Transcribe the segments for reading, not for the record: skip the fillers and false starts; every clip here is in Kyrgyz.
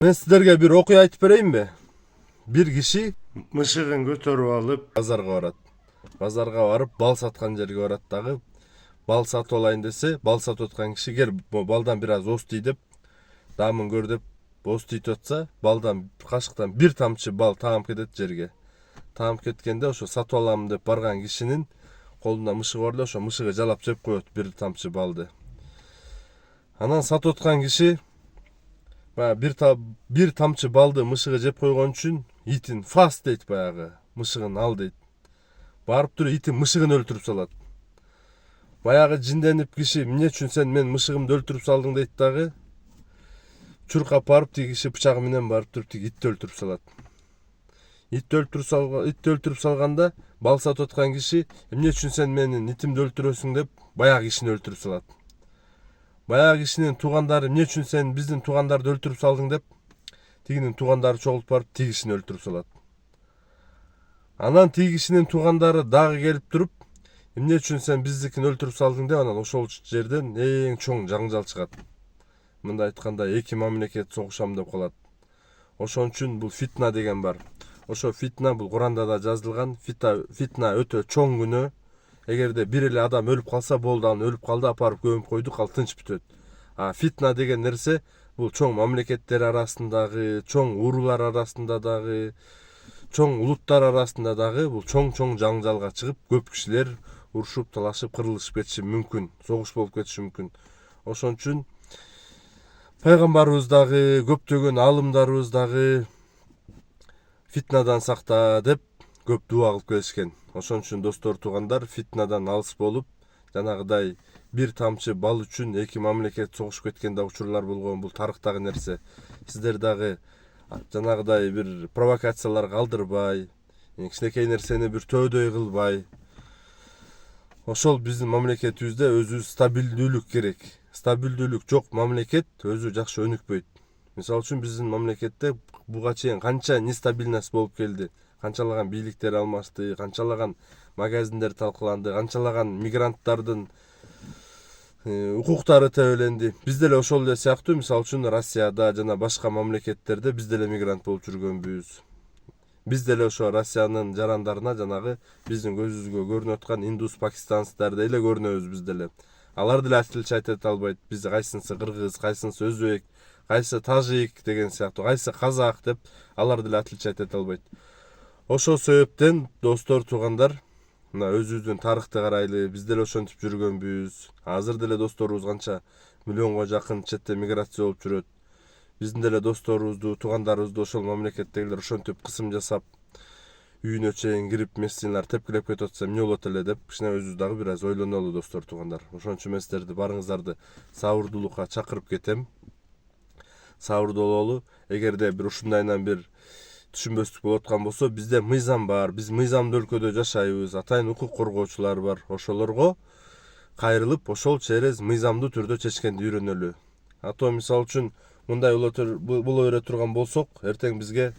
Ben sizlerge bir okuya aytıp bereyinmi? Bir kişi mышыгын көтөрүп алып базарга барат. Базарга барып бал саткан жерге барат дагы. Бал сатып алайын десе, бал сатып аткан киши кел балдан бир аз остый деп, даамын көр деп остыйт атса, балдан кашыктан бир тамчы бал таап кетет жерге. Таап кеткенде ошо сатып алам деп барган кишинин колунда мышыгы бар да, ошо мышыгы жалап жеп коет бир тамчы балды. Анан сатып аткан киши бир тамчы балды мышыгы жеп койгон үчүн итин фас дейт, баягы мышыгын ал дейт. Барып туруп итин мышыгын өлтүрүп салат. Баягы жинденип киши эмне үчүн сен мен мышыгымды өлтүрүп салдың дейт дагы. Чуркап барып тиги киши бычагы менен барып туруп тиги итти өлтүрүп салат. Итти өлтүрүп салганда бал сатып аткан киши эмне үчүн сен менин итимди өлтүрөсүң деп баягы кишини өлтүрүп салат. Баягы кишинин туугандары эмне үчүн сен биздин туугандарды өлтүрүп салдың деп тигинин туугандары чогулуп барып тиги кишини өлтүрүп салат. Анан тиги кишинин туугандары дагы келип туруп эмне үчүн сен биздикин өлтүрүп салдың деп анан ошол жерден эң чоң жаңжал чыгат. Мындай айтканда эки мамлекет согушам деп калат. Ошон үчүн бул фитна деген бар. Ошо фитна бул Куранда да жазылган. Фитна өтө чоң күнөө. Эгерде бир эле адам өлүп калса болду, аны өлүп калды, апарып көмүп койдук, ал тынч бүтөт. Фитна деген нерсе бул чоң мамлекеттер арасындагы, чоң уруулар арасында дагы, чоң улуттар арасында дагы бул чоң жаңжалга чыгып, көп кишилер урушуп, талашып, кырылышып кетиши мүмкүн, согуш болуп кетиши мүмкүн. Ошон үчүн пайгамбарыбыз дагы, көптөгөн аалымдарыбыз дагы фитнадан сакта деп көп дуа кылып келишкен. Ошон үчүн достор, туугандар, фитнадан алыс болуп, жанагыдай бир тамчы бал үчүн эки мамлекет согушуп кеткен да учурлар болгон, бул тарыхтагы нерсе. Сиздер дагы жанагыдай бир провокацияларга алдырбай, кичинекей нерсени бир төөдөй кылбай, ошол биздин мамлекетибизде өзү стабилдүүлүк керек. Стабилдүүлүк жок мамлекет өзү жакшы өнүкпөйт. Мисалы үчүн биздин мамлекетте буга чейин канча нестабильность болуп келди. Канчалаган бийликтер алмашты, канчалаган магазиндер талкаланды, канчалаган мигранттардын укуктары тебеленди. Биз деле ошол эле сыяктуу, мисалы үчүн Россияда жана башка мамлекеттерде биз деле мигрант болуп жүргөнбүз. Биз деле ошо Россиянын жарандарына жанагы биздин көзүбүзгө көрүнүп аткан индус, пакистанецтердей эле көрүнөбүз биз деле. Алар деле тилчи айта албайт. Биз кайсынысы кыргыз, кайсынысы өзбек, кайсы тажик деген сыяктуу, кайсы казак деп алар деле тилчи айта албайт. Ошол себептен достор, туугандар, мына өзүбүздүн тарыхты карайлы, биз деле ошентип жүргөнбүз. Азыр деле досторубуз канча миллионго жакын четте миграция болуп жүрөт. Биздин деле досторубузду, туугандарыбызду ошол мамлекеттегилер ошентип кысым жасап, үйүнө чейин кирип, мессиналар тепкилеп кетип атса эмне болот эле деп, кичине өзүбүз дагы бир аз ойлонолу достор, туугандар. Ошон үчүн мен сиздерди барыңыздарды сабырдуулукка чакырып кетем. Сабырдуу бололу. Эгерде бир ушундайынан бир түшүнбөстүк болуп аткан болсо, бизде мыйзам бар. Биз мыйзамдуу өлкөдө жашайбыз. Атайын укук коргоочулар бар. Ошолорго кайрылып, ошол через мыйзамдуу түрдө чечкенди үйрөнөлү. То мисалы үчүн мындай боло бере турган болсок, эртең бизге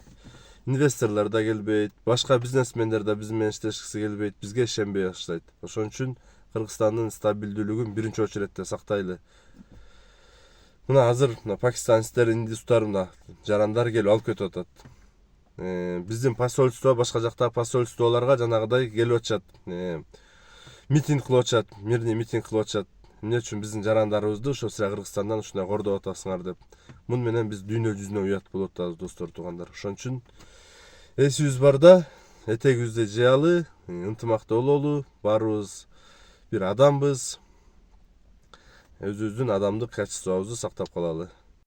инвесторлор да келбейт, башка бизнесмендер да биз менен иштешкиси келбейт, бизге ишенбей баштайт. Ошон үчүн Кыргызстандын стабилдүүлүгүн биринчи очередте сактайлы. Мына азыр пакистанецтер, индустар, жарандар келип алып кетип атат. Биздин посольство, башка жактагы посольстволорго жанагыдай келип атышат. Митинг кылып атышат, мирный митинг кылып атышат. Эмне үчүн биздин жарандарыбызды ошо силер Кыргызстандан ушундай кордоп атасыңар деп. Муну менен биз дүйнө жүзүнө уят болуп атабыз, достор, туугандар. Ошон үчүн эсибиз барда этегибизди жыялы, ынтымактуу бололу, баарыбыз бир адамбыз. Өзүбүздүн адамдык качествобузду сактап калалы.